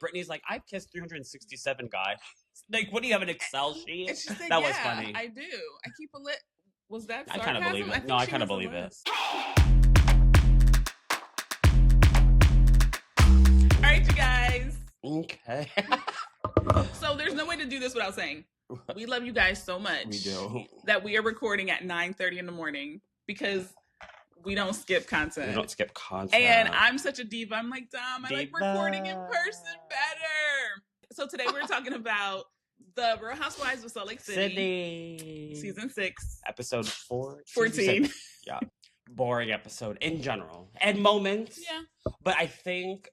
Brittany's like, I've kissed 367 guys. Like, what do you have, an Excel sheet? And she's like, that was funny. I do. I keep a list. Was that sarcasm? I kind of believe it. No, I kind of believe it. All right, you guys. Okay. So there's no way to do this without saying we love you guys so much. We do. That we are recording at 9:30 in the morning because we don't skip content. We don't skip content. And I'm such a diva. I'm like, Dom, I like recording in person better. So today we're talking about the Real Housewives of Salt Lake City. Season 6. Episode 14. Yeah. Boring episode in general. And moments. Yeah. But I think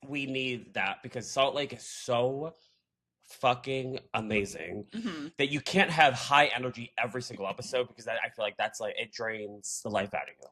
we need that because Salt Lake is so fucking amazing that you can't have high energy every single episode because I feel like that's like, it drains the life out of you.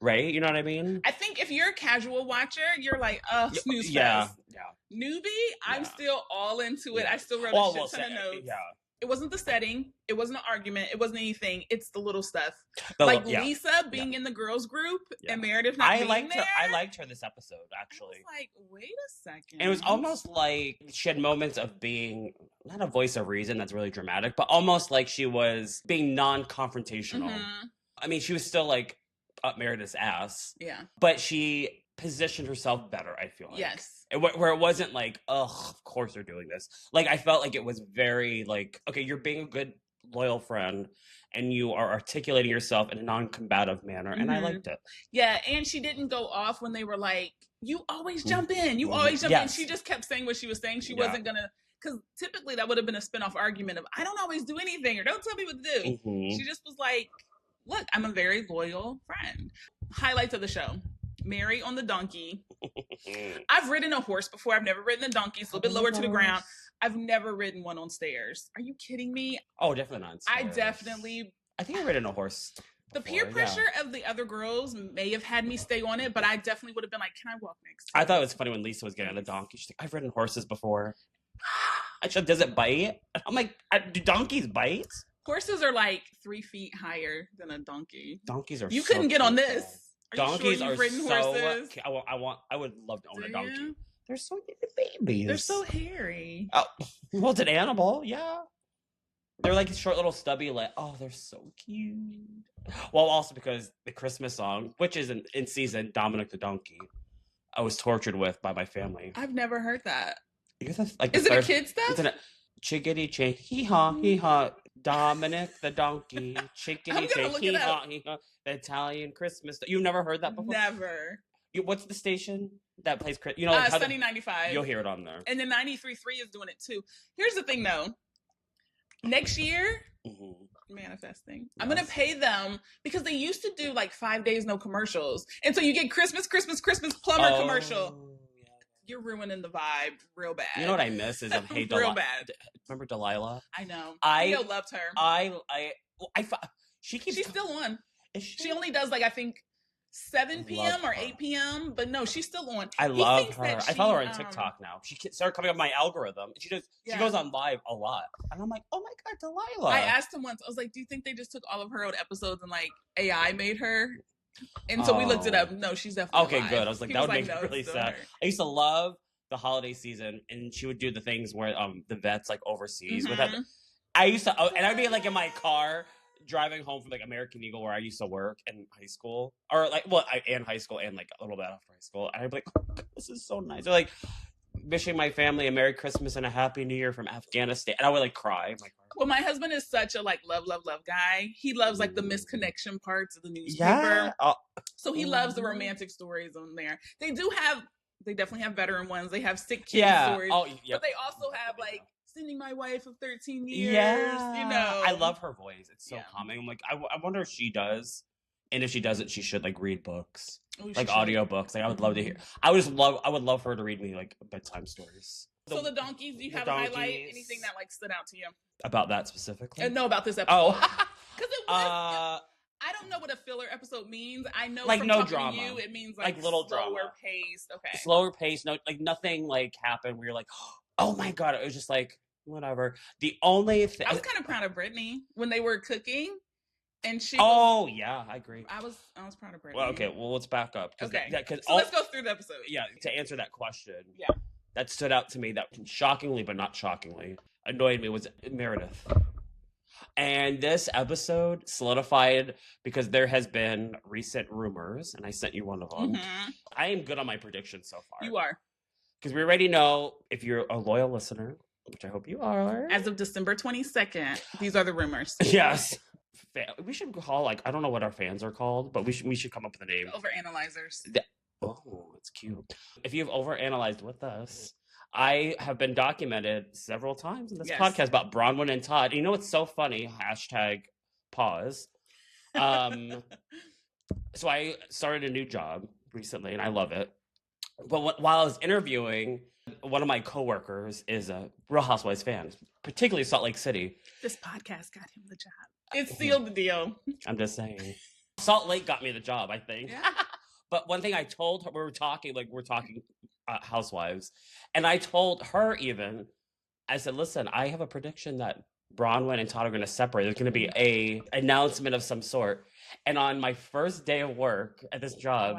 Right? You know what I mean? I think if you're a casual watcher, you're like, snooze fest. Yeah. Newbie, I'm still all into it. I still wrote a shit ton of notes. Yeah. It wasn't the setting. It wasn't an argument. It wasn't anything. It's the little stuff. Lisa being in the girls group and Meredith not being there. I liked her this episode, actually. I was like, wait a second. And it was almost like she had moments of being, not a voice of reason, that's really dramatic, but almost like she was being non-confrontational. I mean, she was still like up Meredith's ass. Yeah. But she positioned herself better, I feel like. Yes. Where it wasn't like, ugh, of course they're doing this. Like, I felt like it was very like, okay, you're being a good, loyal friend, and you are articulating yourself in a non-combative manner, and I liked it. Yeah, and she didn't go off when they were like, you always jump in. You always jump in. She just kept saying what she was saying. She wasn't going to, because typically that would have been a spinoff argument of, I don't always do anything, or don't tell me what to do. She just was like, look, I'm a very loyal friend. Highlights of the show. Mary on the donkey. I've ridden a horse before. I've never ridden a donkey. It's a little bit lower to the ground. I've never ridden one on stairs. Are you kidding me? Oh, definitely not on stairs. I think I've ridden a horse before, peer pressure of the other girls may have had me stay on it, but I definitely would have been like, can I walk next to you? I thought it was funny when Lisa was getting on the donkey. She's like, I've ridden horses before. I said, does it bite? I'm like, do donkeys bite? Horses are like 3 feet higher than a donkey. Donkeys are You couldn't get on this. Donkeys are ridden horses? I would love to own a donkey. They're so babies. They're so hairy. Oh, well, it's an animal, yeah. They're like short little stubby they're so cute. Well, also because the Christmas song, which is in season, Dominic the Donkey, I was tortured with by my family. I've never heard that. Is it a kid stuff? It's chickadee chick, hee-haw, Dominic the Donkey, chickadee chick, hee-haw, the Italian Christmas. You've never heard that before? Never. What's the station that plays, Sunny 95. You'll hear it on there. And then 93.3 is doing it too. Here's the thing though. Next year, manifesting, I'm going to pay them because they used to do like 5 days, no commercials. And so you get Christmas plumber commercial. You're ruining the vibe real bad. You know what I miss is Hey Delilah. Real bad. Remember Delilah? I know. I loved her. She's still on. She only does like, I think 7 p.m. or 8 p.m. But no, she's still on. I love her. I follow her on TikTok now. She started coming up my algorithm. She goes on live a lot. And I'm like, oh my God, Delilah. I asked him once, I was like, do you think they just took all of her old episodes and like AI made her? And so we looked it up. No, she's definitely alive. Good. I was like, that would make me really sad. I used to love the holiday season, and she would do the things where the vets like overseas with that. I used to, and I'd be like in my car driving home from like American Eagle, where I used to work in high school, or like and high school and like a little bit after high school, and I'd be like, oh, this is so nice. They're like wishing my family a Merry Christmas and a Happy New Year from Afghanistan, and I would like cry in my car. Well, my husband is such a like love guy. He loves like the misconnection parts of the newspaper. Yeah. So he loves the romantic stories on there. They definitely have veteran ones. They have sick kid stories. But they also have like sending my wife of 13 years. Yeah. I love her voice. It's so calming. I'm like, I wonder if she does. And if she doesn't, she should like read books. Like audiobooks. Like I would love to hear. I would love her to read me like bedtime stories. So the donkeys, do you have a highlight? Anything that like stood out to you? About that specifically? No, about this episode. Oh. Because it was I don't know what a filler episode means. I know like from no talking drama. to you, it means like little slower drama. Paced. Okay. Slower paced. No, like nothing like happened where you're like, oh my God. It was just like, whatever. The only thing I was kind of proud of Brittany when they were cooking. And she yeah, I agree. I was proud of Brittany. Well, okay, let's back up. Okay. Yeah, let's go through the episode. Yeah, to answer that question. Yeah. that stood out to me that shockingly, but not shockingly, annoyed me was Meredith. And this episode solidified because there has been recent rumors, and I sent you one of them. Mm-hmm. I am good on my predictions so far. You are. Because we already know, if you're a loyal listener, which I hope you are. As of December 22nd, these are the rumors. Yes. We should call, like, I don't know what our fans are called, but we should come up with a name. Overanalyzers. Oh, it's cute. If you've overanalyzed with us, I have been documented several times in this podcast about Bronwyn and Todd. You know what's so funny? #pause. So I started a new job recently, and I love it. But while I was interviewing, one of my coworkers is a Real Housewives fan, particularly Salt Lake City. This podcast got him the job. It sealed the deal. I'm just saying. Salt Lake got me the job, I think. Yeah. But one thing I told her, we're talking Housewives, and I told her even, I said, listen, I have a prediction that Bronwyn and Todd are going to separate. There's going to be a announcement of some sort. And on my first day of work at this job,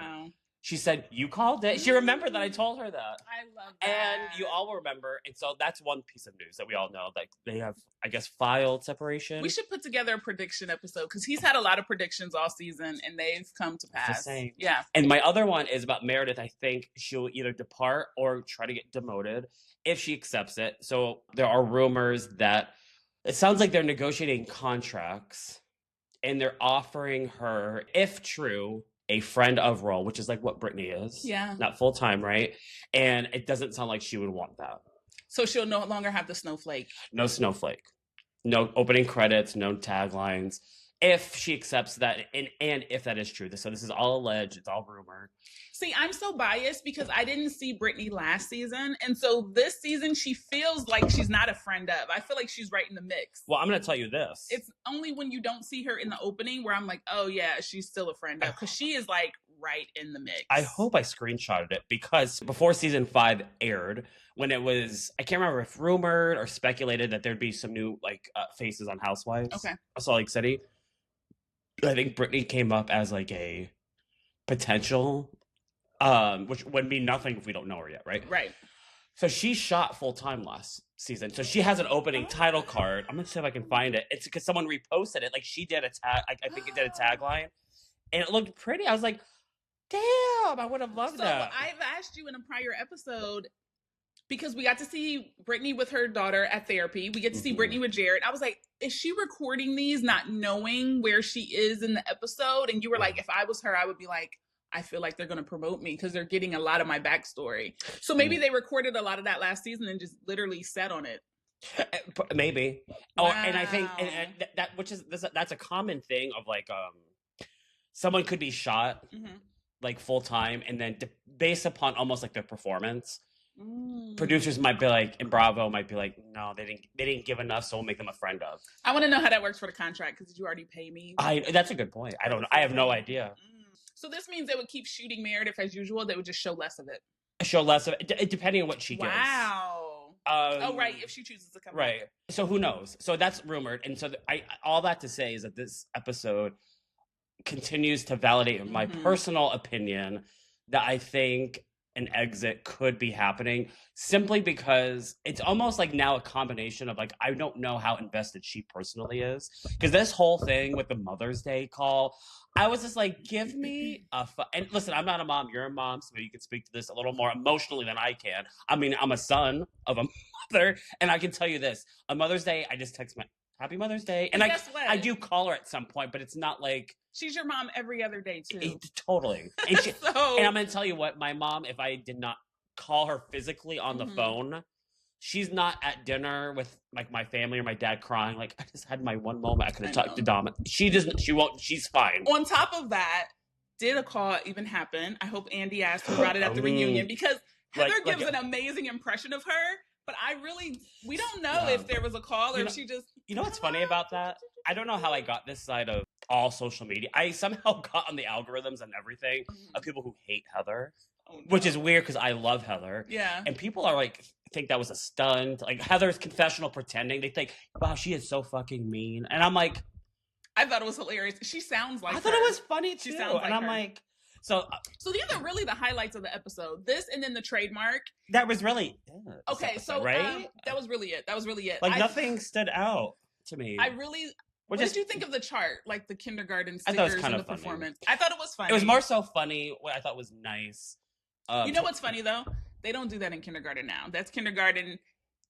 she said, you called it. She remembered that I told her that. I love that. And you all remember. And so that's one piece of news that we all know. Like, they have, I guess, filed separation. We should put together a prediction episode because he's had a lot of predictions all season and they've come to pass. It's the same. Yeah. And my other one is about Meredith. I think she'll either depart or try to get demoted if she accepts it. So there are rumors that it sounds like they're negotiating contracts and they're offering her, if true, a friend of role, which is like what Britani is. Yeah. Not full time, right? And it doesn't sound like she would want that. So she'll no longer have the snowflake. No snowflake. No opening credits, no taglines. If she accepts that, and if that is true. So this is all alleged, it's all rumor. See, I'm so biased because I didn't see Britani last season. And so this season, she feels like she's not a friend of. I feel like she's right in the mix. Well, I'm going to tell you this. It's only when you don't see her in the opening where I'm like, oh yeah, she's still a friend of. Because she is like right in the mix. I hope I screenshotted it because before season 5 aired, when it was, I can't remember if rumored or speculated that there'd be some new like faces on Housewives. Okay. Salt Lake City. I think Britani came up as like a potential, which would mean nothing if we don't know her yet, right? Right. So she shot full time last season. So she has an opening title card. I'm gonna see if I can find it. It's because someone reposted it. Like she did a tag. I think it did a tagline, and it looked pretty. I was like, damn, I would have loved that. I've asked you in a prior episode. Because we got to see Britani with her daughter at therapy. We get to see Britani with Jared. I was like, is she recording these not knowing where she is in the episode? And you were like, if I was her, I would be like, I feel like they're going to promote me because they're getting a lot of my backstory. So maybe they recorded a lot of that last season and just literally sat on it. Maybe. Wow. Oh, and I think that's a common thing of like, someone could be shot like full time and then based upon almost like their performance. Producers might be like, and Bravo might be like, no, they didn't give enough, so we'll make them a friend of. I want to know how that works for the contract because you already pay me. That's a good point. I don't know. I have no idea. So this means they would keep shooting Meredith as usual. They would just show less of it. Show less of it, depending on what she gives. Wow. Oh right, if she chooses to come. Right. Back. So who knows? So that's rumored, and so all that to say is that this episode continues to validate my personal opinion that I think an exit could be happening simply because it's almost like now a combination of like, I don't know how invested she personally is. Because this whole thing with the Mother's Day call, I was just like, give me and listen, I'm not a mom, you're a mom, so you can speak to this a little more emotionally than I can. I mean, I'm a son of a mother, and I can tell you this, on Mother's Day, I just text my Happy Mother's Day. And I do call her at some point, but it's not like... She's your mom every other day, too. Totally. And, and I'm going to tell you what, my mom, if I did not call her physically on the phone, she's not at dinner with like my family or my dad crying. Like, I just had my one moment. I could have talked to Dom. She won't. She's fine. On top of that, did a call even happen? I hope Andy asked who brought it at the reunion because Heather gives an amazing impression of her. But we don't know if there was a call or if she just... You know what's funny about that? I don't know how I got this side of all social media. I somehow got on the algorithms and everything of people who hate Heather, which is weird because I love Heather. Yeah. And people are like, think that was a stunt. Like Heather's confessional pretending. They think, wow, she is so fucking mean. And I'm like... I thought it was hilarious. She sounds like I thought it was funny too. She sounds like and I'm her. like... So these are really the highlights of the episode. This and then the trademark. That was really okay. episode, So right? That was really it. Like nothing stood out to me. What did you think of the chart? Like the kindergarten stickers I thought it was kind and of the funny. performance. I thought it was funny. It was more so funny. What I thought was nice. You know what's funny though? They don't do that in kindergarten now. That's kindergarten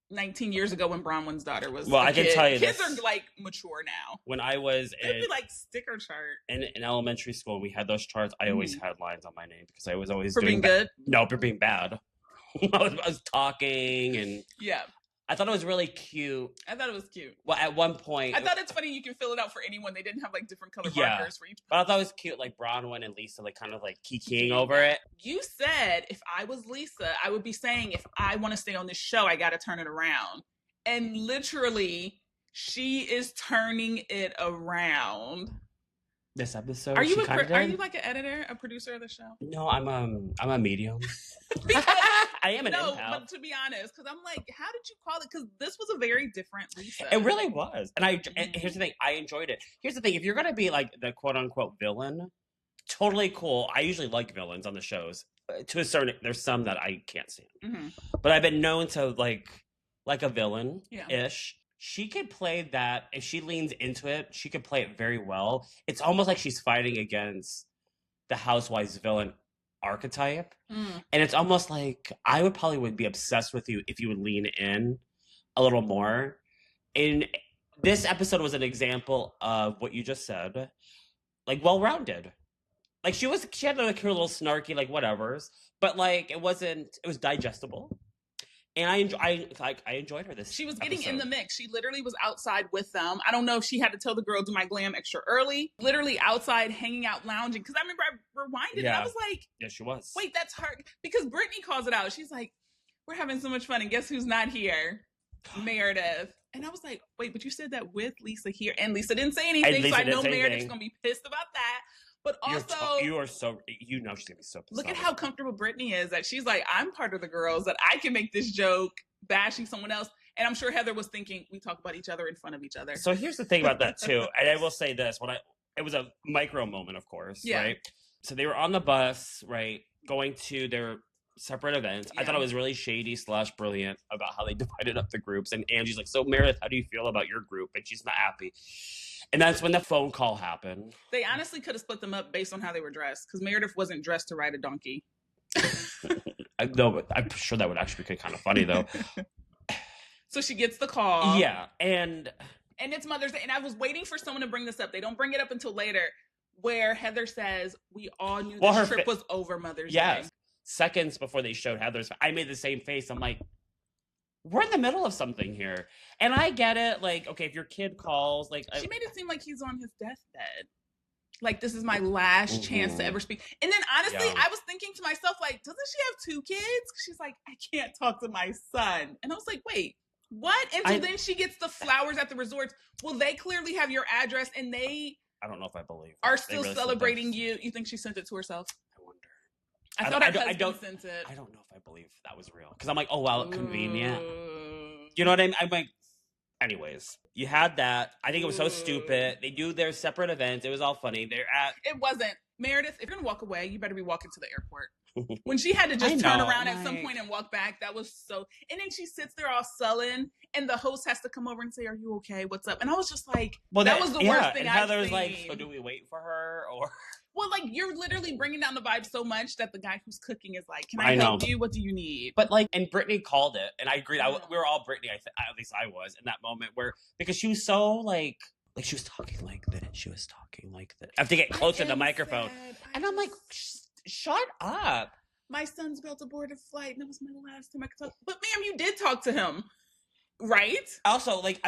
19 years ago when Bronwyn's daughter was. Well, I can tell you, kids are like mature now. When I was it'd be like sticker chart in elementary school, and we had those charts. I always had lines on my name because I was always for being good. No, for being bad. I was talking and yeah. I thought it was really cute. I thought it was cute. Well, at one point... I thought it's funny you can fill it out for anyone. They didn't have, like, different color markers for each person. But I thought it was cute, like, Bronwyn and Lisa, like, kind of, like, kikiing over it. You said, if I was Lisa, I would be saying, if I want to stay on this show, I got to turn it around. And literally, she is turning it around. This episode, are you like an editor, a producer of the show? No, I'm a medium. I am an empath. But to be honest, because I'm like, how did you call it? Because this was a very different Lisa. It really was, and here's the thing, I enjoyed it. Here's the thing: if you're gonna be like the quote unquote villain, totally cool. I usually like villains on the shows. To a certain, there's some that I can't stand, but I've been known to like a villain ish. She could play that, if she leans into it, she could play it very well. It's almost like she's fighting against the Housewives villain archetype. And it's almost like I would be obsessed with you if you would lean in a little more. And this episode was an example of what you just said, like well-rounded. Like she had like her little snarky, like whatevers, but like it was digestible. And I enjoyed her this She was episode. getting in the mix. She literally was outside with them. I don't know if she had to tell the girl, do my glam extra early. Literally outside, hanging out, lounging. Because I remember I rewinded and I was like... Yeah, she was. Wait, that's her. Because Brittany calls it out. She's like, we're having so much fun. And guess who's not here? Meredith. And I was like, wait, but you said that with Lisa here. And Lisa didn't say anything. So I know Meredith's going to be pissed about that. But also, you are so, she's gonna be so pissed. Look at how comfortable Brittany is that she's like, I'm part of the girls that I can make this joke bashing someone else. And I'm sure Heather was thinking, we talk about each other in front of each other. So here's the thing about that too. And I will say this, it was a micro moment, of course, right? So they were on the bus, right? Going to their separate events. I thought it was really shady / brilliant about how they divided up the groups. And Angie's like, so Meredith, how do you feel about your group? And she's not happy. And that's when the phone call happened. They honestly could have split them up based on how they were dressed, because Meredith wasn't dressed to ride a donkey. No, but I'm sure that would actually be kind of funny, though. So she gets the call. Yeah, and it's Mother's Day. And I was waiting for someone to bring this up. They don't bring it up until later, where Heather says, we all knew this trip was over Mother's Day. Seconds before they showed Heather's, I made the same face. I'm like, we're in the middle of something here. And I get it. Like, okay, if your kid calls, like... She made it seem like he's on his deathbed. Like, this is my last chance to ever speak. And then, honestly, I was thinking to myself, like, doesn't she have 2 kids? She's like, I can't talk to my son. And I was like, wait, what? And so then she gets the flowers at the resorts. Well, they clearly have your address, and they... I don't know if I believe are still really celebrating you. You think she sent it to herself? I wonder. I thought her husband sent it. I don't know if I believe that was real. Because I'm like, oh, wow, convenient. You know what I mean? I'm like, anyways, you had that. I think it was so stupid. They do their separate events. It was all funny. It wasn't. Meredith, if you're going to walk away, you better be walking to the airport. When she had to just turn around at some point and walk back, that was so... And then she sits there all sullen, and the host has to come over and say, are you okay? What's up? And I was just like, that was the worst thing I've seen. Heather's like, so do we wait for her? Or... Well, like, you're literally bringing down the vibe so much that the guy who's cooking is like, can I help you? What do you need? But, like, and Brittany called it, and I agreed. We were all Brittany, at least I was, in that moment, because she was so, like she was talking like this. She was talking like this. I have to get closer to the microphone. And I'm like, shut up. My son's about to board a flight, and it was my last time I could talk. But, ma'am, you did talk to him, right? Also, like,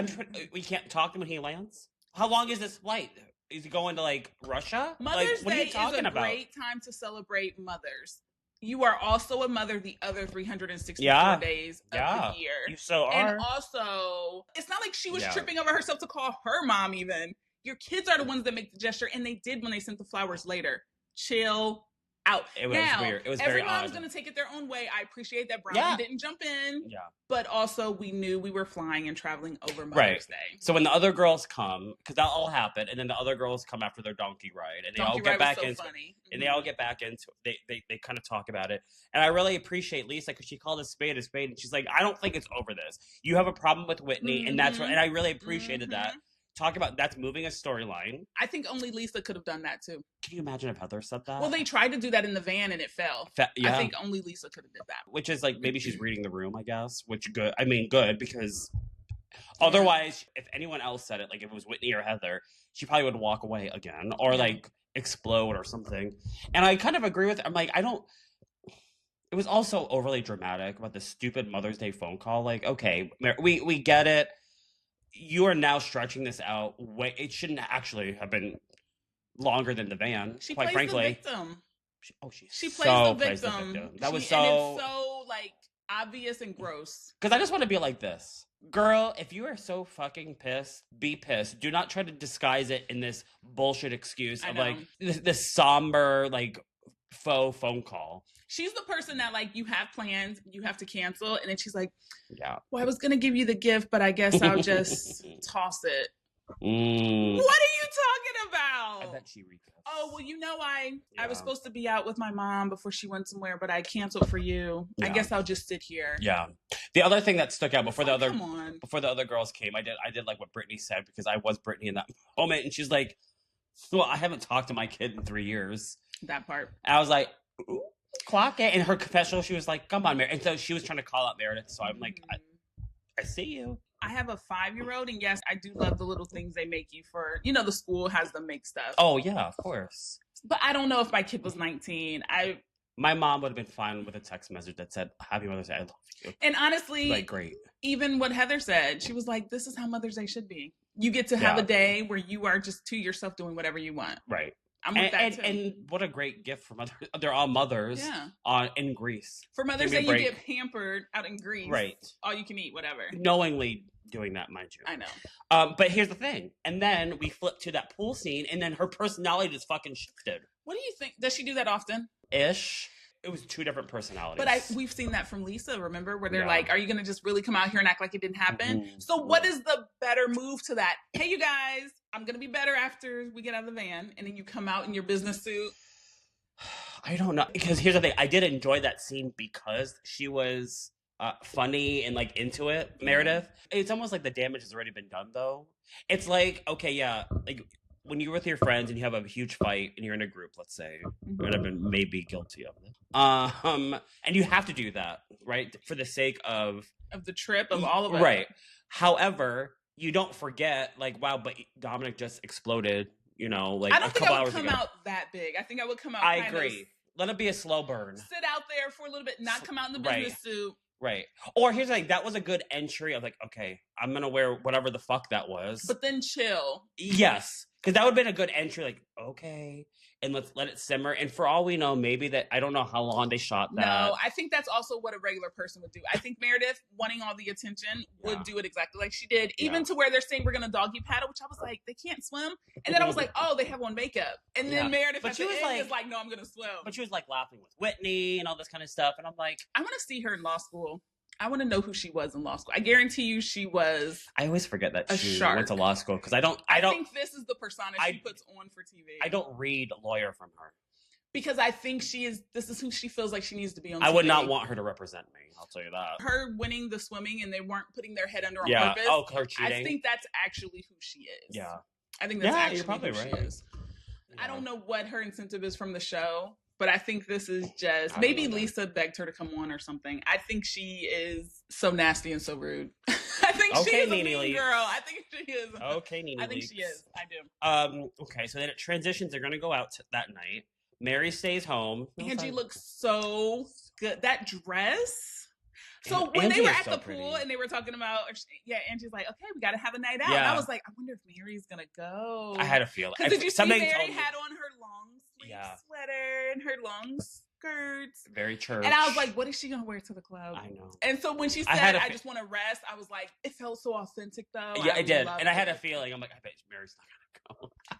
we can't talk to him when he lands? How long is this flight? Is he going to, like, Russia? Mother's Day is a great time to celebrate mothers. You are also a mother the other 364 days of the year. You so are. And also, it's not like she was tripping over herself to call her mom even. Your kids are the ones that make the gesture, and they did when they sent the flowers later. Chill. out. It was weird. It was very odd. Every mom's going to take it their own way. I appreciate that Bronwyn didn't jump in. Yeah. But also, we knew we were flying and traveling over Mother's Day. So when the other girls come, because that all happened, and then the other girls come after their donkey ride, and they all get back into it. And they all get back into it. They kind of talk about it. And I really appreciate Lisa, because she called a spade, and she's like, I don't think it's over this. You have a problem with Whitney, and that's what, and I really appreciated that. Talk about that's moving a storyline. I think only Lisa could have done that too. Can you imagine if Heather said that? Well, they tried to do that in the van and it fell. I think only Lisa could have did that. Which is like, maybe she's reading the room, I guess. Which good. I mean, good, because otherwise, if anyone else said it, like if it was Whitney or Heather, she probably would walk away again or like explode or something. And I kind of agree with. I'm like, I don't. It was also overly dramatic about the stupid Mother's Day phone call. Like, okay, we get it. You are now stretching this out. It shouldn't actually have been longer than the van. She quite plays frankly. the victim. She plays the victim. That was and it's so like obvious and gross. Because I just want to be like this. Girl, if you are so fucking pissed, be pissed. Do not try to disguise it in this bullshit excuse of like this somber, like faux phone call. She's the person that, like, you have plans, you have to cancel, and then she's like, well, I was going to give you the gift, but I guess I'll just toss it. What are you talking about? I bet she recaps. Oh, well, you know, I was supposed to be out with my mom before she went somewhere, but I canceled for you. I guess I'll just sit here. Yeah. The other thing that stuck out before the other girls came, I did like what Brittany said, because I was Brittany in that moment, and she's like, well, I haven't talked to my kid in 3 years. That part. And I was like, ooh. Clock it. In her confessional, she was like, come on, Meredith. And so she was trying to call out Meredith. So I'm like, I see you. I have a 5-year-old, and yes, I do love the little things they make you for, you know, the school has them make stuff. Oh, yeah, of course. But I don't know if my kid was 19. My mom would have been fine with a text message that said, Happy Mother's Day, I love you. And honestly, like, great. Even what Heather said, she was like, this is how Mother's Day should be. You get to have a day where you are just to yourself doing whatever you want. Right. I'm with that too. And what a great gift for mothers. They're all mothers in Greece. For Mother's Day, you get pampered out in Greece. Right. All you can eat, whatever. Knowingly doing that, mind you. I know. But here's the thing. And then we flip to that pool scene, and then her personality just fucking shifted. What do you think? Does she do that often? Ish. It was 2 different personalities. But we've seen that from Lisa, remember? Where they're like, are you going to just really come out here and act like it didn't happen? So what is the better move to that? Hey, you guys, I'm going to be better after we get out of the van. And then you come out in your business suit. I don't know. Because here's the thing. I did enjoy that scene because she was funny and like into it, Meredith. It's almost like the damage has already been done, though. It's like, okay, yeah, like when you're with your friends and you have a huge fight and you're in a group, let's say, and I've been maybe guilty of it. And you have to do that, right? For the sake of the trip, of all of it. Right. However, you don't forget, like, wow, but Dominic just exploded, you know, like I don't a think couple I would hours come ago. out that big. I think I would come out I agree. Let it be a slow burn. Sit out there for a little bit, not come out in the business suit. Right. Or here's like, that was a good entry of like, okay, I'm going to wear whatever the fuck that was. But then chill. Yes. Because that would have been a good entry, like, okay, and let's let it simmer. And for all we know, maybe that, I don't know how long they shot that. No, I think that's also what a regular person would do. I think Meredith, wanting all the attention, would do it exactly like she did. Even to where they're saying we're going to doggy paddle, which I was like, they can't swim. And then I was like, oh, they have on makeup. And then Meredith at the end is like, no, I'm going to swim. But she was like laughing with Whitney and all this kind of stuff. And I'm like, I want to see her in law school. I want to know who she was in law school. I guarantee you she was. I always forget that she shark. went to law school because I think this is the persona she puts on for TV. I don't read lawyer from her. Because I think this is who she feels like she needs to be on TV. I would not want her to represent me. I'll tell you that. Her winning the swimming and they weren't putting their head under on purpose. Oh, her cheating. I think that's actually who she is. Yeah. I think that's actually you're probably who right. she is. Yeah. I don't know what her incentive is from the show. But I think this is just, maybe Lisa begged her to come on or something. I think she is so nasty and so rude. I think she's a mean girl. I think she is. Okay, Nene. I think she is. I do. Okay, so then it transitions. They're going to go out that night. Mary stays home. Angie looks so good. That dress. So when they were at the pool and they were talking about, Angie's like, okay, we got to have a night out. And I was like, I wonder if Mary's going to go. I had a feeling. Because did you see Mary had on her long sleeve sweater and her long skirts? Very church. And I was like, what is she going to wear to the club? I know. And so when she said, I just want to rest, I was like, it felt so authentic though. Yeah, it did. And I had a feeling. I'm like, I bet Mary's not going to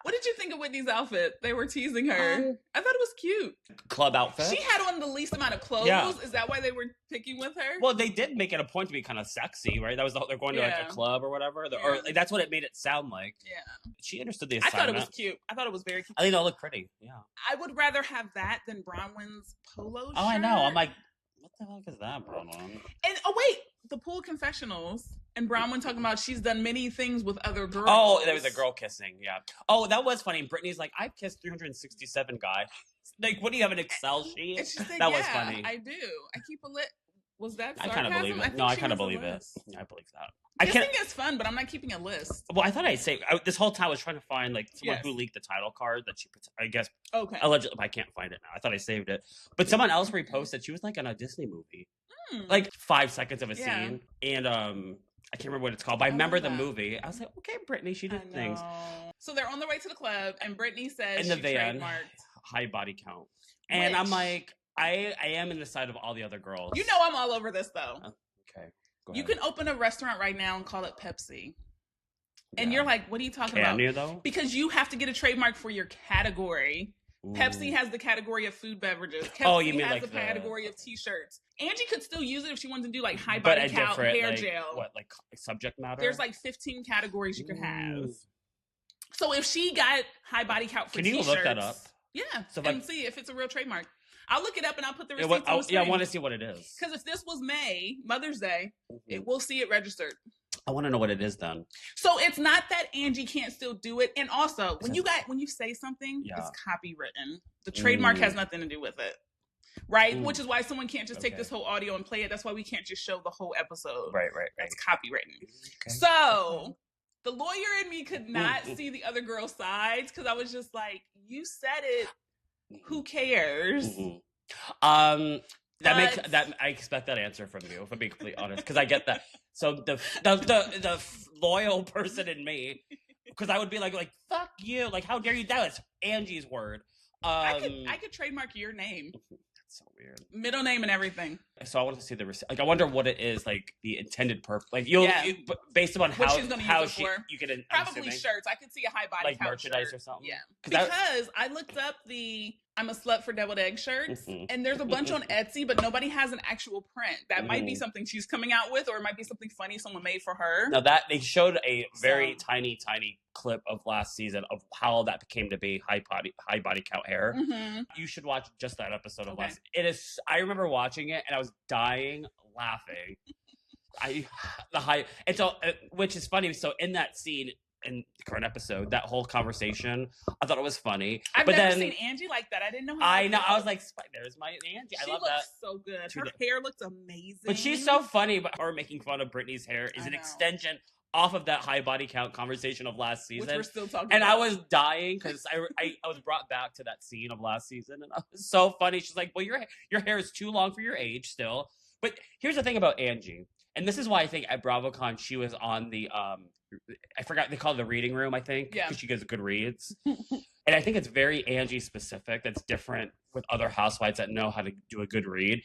What did you think of Whitney's outfit? They were teasing her. I thought it was cute. Club outfit. She had on the least amount of clothes. Yeah. Is that why they were picking with her? Well, they did make it a point to be kind of sexy, right? That was they're going to like a club or whatever, or like, that's what it made it sound like. Yeah. She understood the assignment. I thought it was cute. I thought it was very cute. I think it looked pretty. Yeah. I would rather have that than Bronwyn's polo shirt. Oh, I know. I'm like, what the heck is that, Bronwyn? And wait, the pool confessionals. And Bronwyn talking about she's done many things with other girls. Oh, there was a girl kissing. Yeah. Oh, that was funny. Brittany's like, I've kissed 367 guys. Like, what do you have, an Excel sheet? Like, that was funny. I do. I keep a list. Was that sarcasm? I kind of believe it. No, I kind of believe it. Yeah, I believe that. Kissing is fun, but I'm not keeping a list. Well, I thought I'd say this whole time I was trying to find like someone who leaked the title card that she, I guess, allegedly. I can't find it now. I thought I saved it, but someone else reposted. She was like on a Disney movie, like 5 seconds of a scene, and I can't remember what it's called, but I remember the movie. I was like, okay, Brittany, she did things. So they're on their way to the club, and Brittany says in the van, high body count, and I'm like. I am in the side of all the other girls. You know I'm all over this, though. Okay. You can open a restaurant right now and call it Pepsi. And you're like, what are you talking about? You, though? Because you have to get a trademark for your category. Ooh. Pepsi has the category of food beverages. Pepsi you mean has like the category of T-shirts. Angie could still use it if she wanted to do like high body count hair gel. What, like subject matter? There's like 15 categories you could have. So if she got high body count for T-shirts. Can you look that up? Yeah, and see if it's a real trademark. I'll look it up and I'll put the receipts on the screen. I want to see what it is. Because if this was May, Mother's Day, we'll see it registered. I want to know what it is then. So it's not that Angie can't still do it. And also, when you say something, it's copywritten. The trademark has nothing to do with it. Right? Which is why someone can't just take this whole audio and play it. That's why we can't just show the whole episode. Right. That's copywritten. Okay. So the lawyer in me could not see the other girl's sides because I was just like, you said it. Who cares? That makes that. I expect that answer from you, if I'm being completely honest, because I get that. So the loyal person in me, because I would be like fuck you, like how dare you? That was Angie's word. I could trademark your name. That's so weird. Middle name and everything. So I want to see the receipt. Like I wonder what it is. Like the intended purpose. Like you based upon what she's gonna use it for. You could probably shirts. I could see a high body like count merchandise shirt. Or something. Yeah, because I looked up the I'm a slut for deviled egg shirts, and there's a bunch on Etsy, but nobody has an actual print. That might be something she's coming out with, or it might be something funny someone made for her. Now that they showed a very tiny clip of last season of how that came to be high body count hair. You should watch just that episode of last. It is. I remember watching it and I was dying laughing. And so which is funny. So in that scene. In the current episode, that whole conversation, I thought it was funny. I've never seen Angie like that. I didn't know how. I know. I was like, there's my Angie. I love that. She looks so good. Her hair looks amazing. But she's so funny. But her making fun of Brittany's hair is an extension off of that high body count conversation of last season. Which we're still talking and about. I was dying because I was brought back to that scene of last season, and it was so funny. She's like, well, your hair is too long for your age still. But here's the thing about Angie. And this is why I think at BravoCon she was on the I forgot they call it the reading room, I think, because she gives good reads. And I think it's very Angie specific. That's different with other housewives that know how to do a good read.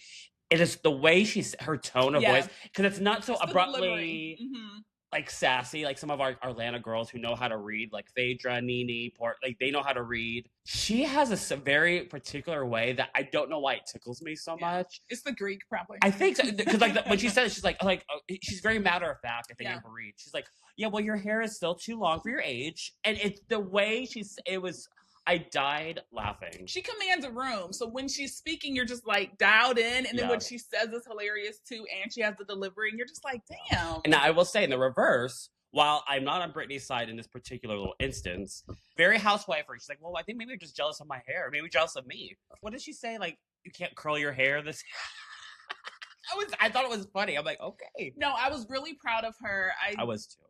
It is the way her tone of voice, because it's not so abruptly like sassy, like some of our Atlanta girls who know how to read, like Phaedra, Nene, like they know how to read. She has a very particular way that I don't know why it tickles me so much. It's the Greek, probably. I think so, because like when she says it, she's like she's very matter of fact. I think in her read, she's like, yeah, well, your hair is still too long for your age, and it's the way I died laughing. She commands a room. So when she's speaking, you're just like dialed in. And then what she says is hilarious too. And she has the delivery. And you're just like, damn. And I will say in the reverse, while I'm not on Brittany's side in this particular little instance, very housewifery. She's like, well, I think maybe you're just jealous of my hair. Maybe jealous of me. What did she say? Like, you can't curl your hair this I thought it was funny. I'm like, okay. No, I was really proud of her. I was too.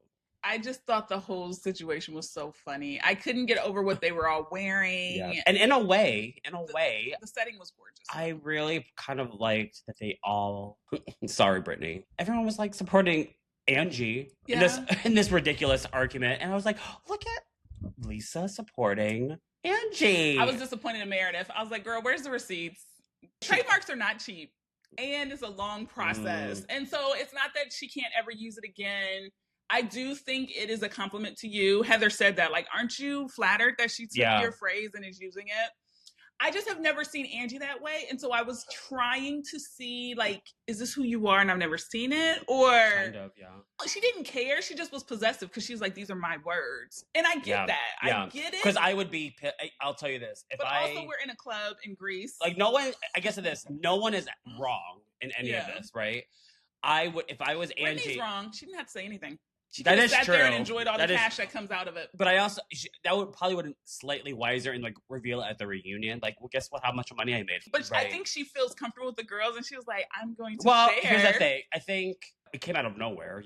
I just thought the whole situation was so funny. I couldn't get over what they were all wearing. Yeah. And in a way, the setting was gorgeous. I really kind of liked that they all, sorry, Brittany, everyone was like supporting Angie in this ridiculous argument. And I was like, look at Lisa supporting Angie. I was disappointed in Meredith. I was like, girl, where's the receipts? Trademarks are not cheap. And it's a long process. And so it's not that she can't ever use it again. I do think it is a compliment to you. Heather said that. Like, aren't you flattered that she took your phrase and is using it? I just have never seen Angie that way. And so I was trying to see, like, is this who you are? And I've never seen it. Or kind of, she didn't care. She just was possessive because she's like, these are my words. And I get that. Yeah. I get it. Because I would be, I'll tell you this. Also, we're in a club in Greece. Like, no one, I guess of this, no one is wrong in any of this, right? I would, if I was Angie. Brittany's wrong. She didn't have to say anything. She that is sat true. There and enjoyed all the cash that comes out of it. But I also that would probably slightly wiser and like reveal it at the reunion. Like, well, guess what? How much money I made? But I think she feels comfortable with the girls, and she was like, "I'm going to." Well, share. here's the thing. I think it came out of nowhere,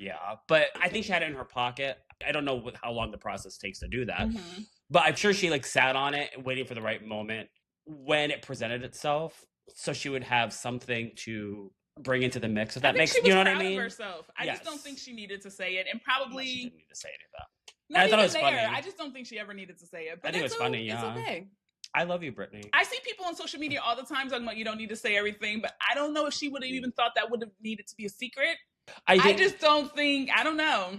but I think she had it in her pocket. I don't know how long the process takes to do that, but I'm sure she like sat on it, waiting for the right moment when it presented itself, so she would have something to bring into the mix. If that makes, you know what I mean? Of herself. I just don't think she needed to say it, and probably she didn't need to say any of that. Not I thought it was funny. I just don't think she ever needed to say it. But I think it was funny. Yeah, it's okay. I love you, Brittany. I see people on social media all the time talking about you don't need to say everything, but I don't know if she would have even thought that would have needed to be a secret. I just don't think. I don't know.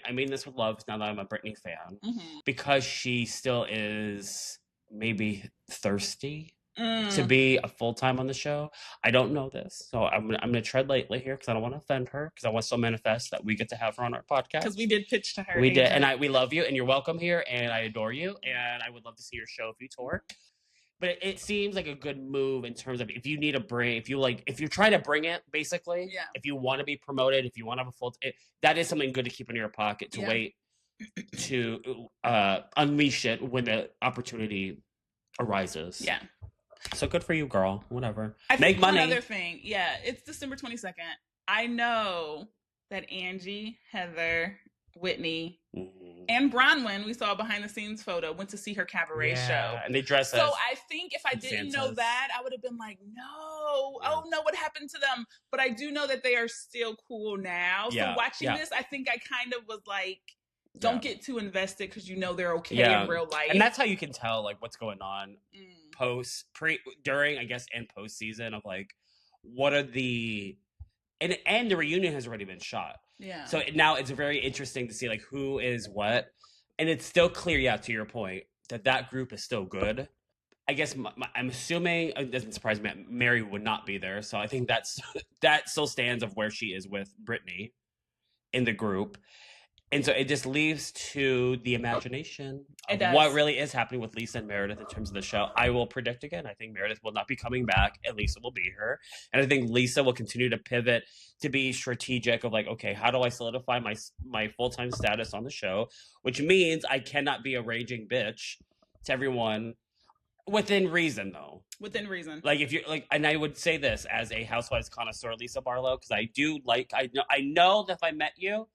I mean this with love. Now that I'm a Brittany fan, because she still is maybe thirsty to be a full-time on the show. I don't know this, so I'm gonna tread lightly here because I don't want to offend her, because I want to manifest that we get to have her on our podcast, because we did pitch to her. We did, and we love you, and you're welcome here, and I adore you, and I would love to see your show if you tour. But it seems like a good move in terms of if you need a bring, if you're trying to bring it, basically, if you want to be promoted, if you want to have a full, that is something good to keep in your pocket to wait to unleash it when the opportunity arises. Yeah. So good for you, girl. Whatever. Make money. Another thing. Yeah, it's December 22nd. I know that Angie, Heather, Whitney, and Bronwyn, we saw a behind the scenes photo, went to see her cabaret show. And they dress So I think if I didn't know that, I would have been like, no. Oh no, what happened to them? But I do know that they are still cool now. So watching this, I think I kind of was like, don't get too invested because you know they're okay in real life. And that's how you can tell like what's going on during, I guess, and post season of like, what are the, and the reunion has already been shot. Yeah. So now it's very interesting to see like who is what. And it's still clear, to your point, that group is still good. I guess I'm assuming, it doesn't surprise me, Mary would not be there. So I think that still stands of where she is with Brittany in the group. And so it just leaves to the imagination of what really is happening with Lisa and Meredith in terms of the show. I will predict again, I think Meredith will not be coming back and Lisa will be here. And I think Lisa will continue to pivot to be strategic of like, okay, how do I solidify my full-time status on the show? Which means I cannot be a raging bitch to everyone within reason, though. Within reason. Like if you're like, and I would say this as a Housewives connoisseur, Lisa Barlow, because I know that if I met you,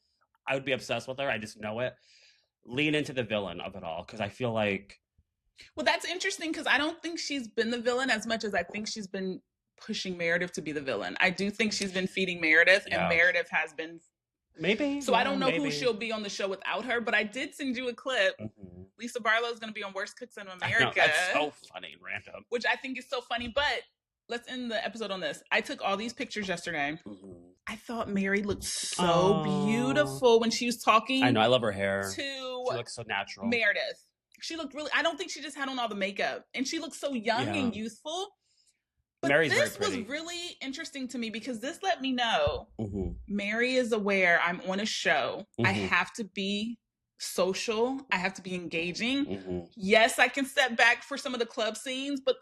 I would be obsessed with her. I just know it. Lean into the villain of it all, because I feel like... Well, that's interesting, because I don't think she's been the villain as much as I think she's been pushing Meredith to be the villain. I do think she's been feeding Meredith, and Meredith has been... Maybe. So I don't know who she'll be on the show without her, but I did send you a clip. Lisa Barlow is going to be on Worst Cooks in America. I know, that's so funny and random. Which I think is so funny, but... Let's end the episode on this. I took all these pictures yesterday. I thought Mary looked so beautiful when she was talking. I know. I love her hair. She looks so natural. Meredith. She looked really... I don't think she just had on all the makeup. And she looked so young and youthful. But Mary's this very pretty. Was really interesting to me because this let me know Mary is aware I'm on a show. I have to be social. I have to be engaging. Yes, I can step back for some of the club scenes, but...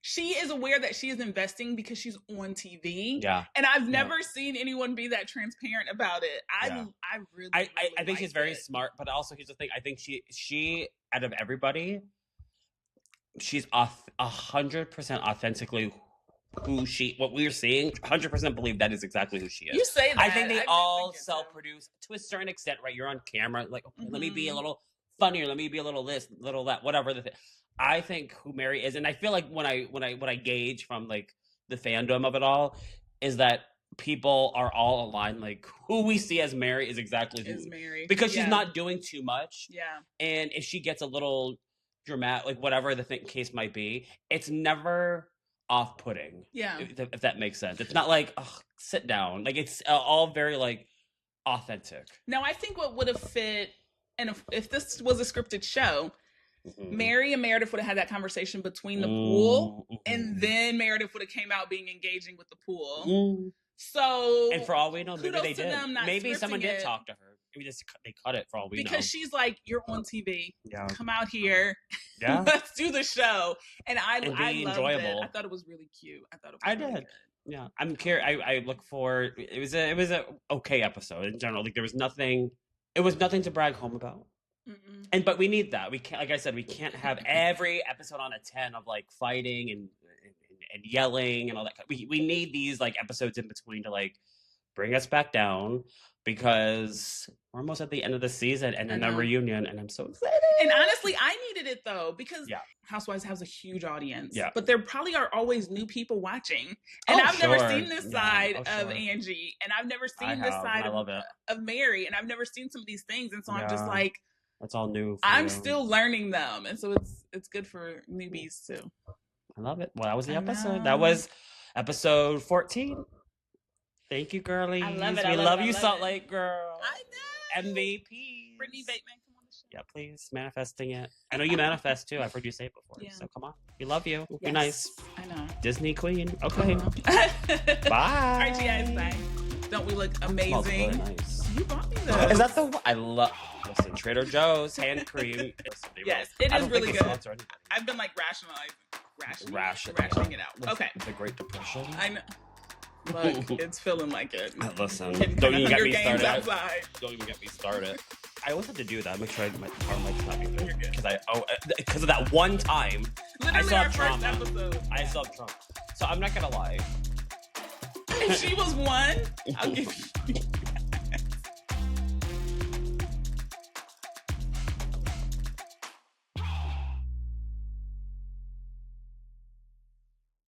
She is aware that she is investing because she's on TV. Yeah. And I've never seen anyone be that transparent about it. I think she's very smart, but also here's the thing. I think she out of everybody, she's 100% authentically what we're seeing, 100% believe that is exactly who she is. You say that. I think they all self-produce to a certain extent, right? You're on camera, like, okay, let me be a little funnier, let me be a little this, little that, whatever the thing. I think who Mary is, and I feel like when I gauge from like the fandom of it all, is that people are all aligned. Like who we see as Mary is exactly who Mary, because she's not doing too much. Yeah, and if she gets a little dramatic, like whatever the case might be, it's never off-putting. Yeah, if that makes sense. It's not like sit down. Like it's all very like authentic. Now, I think what would have fit, and if this was a scripted show, Mary and Meredith would have had that conversation between the pool, and then Meredith would have came out being engaging with the pool. So, and for all we know, maybe they did. Maybe someone did talk to her. Maybe they cut it for all we know. Because she's like, you're on TV. Yeah. Come out here. Yeah. Let's do the show. And I loved it. I thought it was really cute. I did. Good. Yeah. I'm curious. I look for it was a okay episode in general. Like there was nothing. It was nothing to brag home about. But we need that. We can't. Like I said, we can't have every episode on a 10 of like fighting and yelling and all that. We need these like episodes in between to like bring us back down. Because we're almost at the end of the season and then a reunion, and I'm so excited. And honestly, I needed it though, because Housewives has a huge audience. Yeah. But there probably are always new people watching. And I've never seen this side of Angie, and I've never seen this side of Mary, and I've never seen some of these things. And so I'm just like, that's all new. I'm still learning them. And so it's good for newbies too. I love it. Well, that was the episode. That was episode 14. Thank you, girlies. I love it. We love you, Salt Lake girl. I know. MVP. Brittany Bateman, come on the show. Yeah, please. Manifesting it. I know you manifest too. I've heard you say it before. Yeah. So come on. We love you. Yes. Be nice. I know. Disney queen. Okay. Bye. All right, you guys. Bye. Don't we look amazing? It smells really nice. You bought me those. Is that the one? I love. Listen, Trader Joe's hand cream. Yes, it is really good. I've been like rationing it out. Okay. The Great Depression. I know. Look, it's feeling like it. Listen, don't even get me started. Don't even get me started. I always have to do that. Make sure my mic's not being through. Because of that one time. Literally our first episode. I still have trauma. So I'm not gonna lie. If she was one, I'll give you.